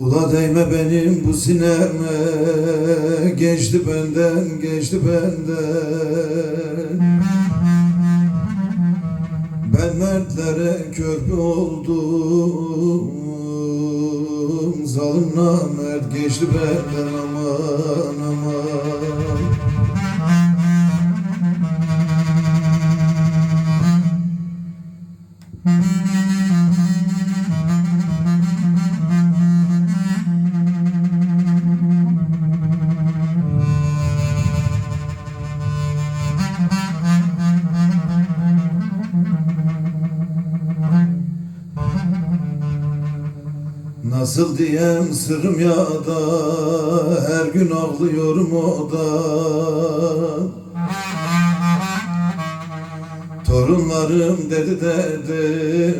Ula değme benim bu sineme, geçti benden, geçti benden. Ben mertlere körpe oldum, zalim namert geçti benden, aman aman. Nasıl diyem sırrım ya da her gün ağlıyorum o da. Torunlarım dedi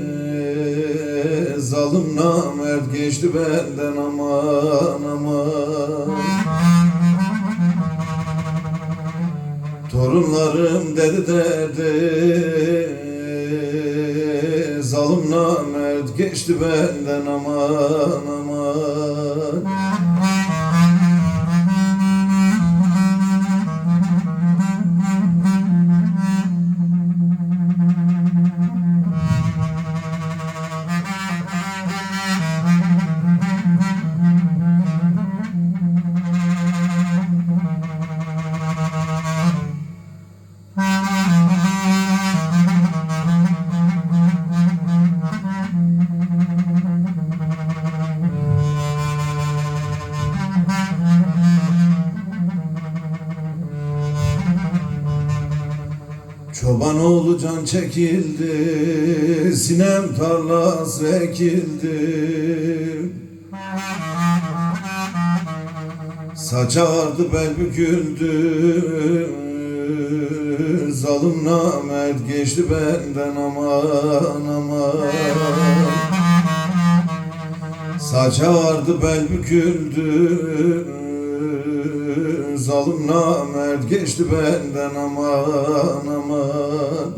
zalim namert geçti benden, aman aman. Torunlarım dedi zalim namert geçti benden, aman aman. Çoban oğlu can çekildi, sinem tarlası ekildi. Saç ağardı, bel büküldü, zalim namert geçti benden, aman aman. Saç ağardı, bel büküldü, zalim namert geçti benden, aman aman.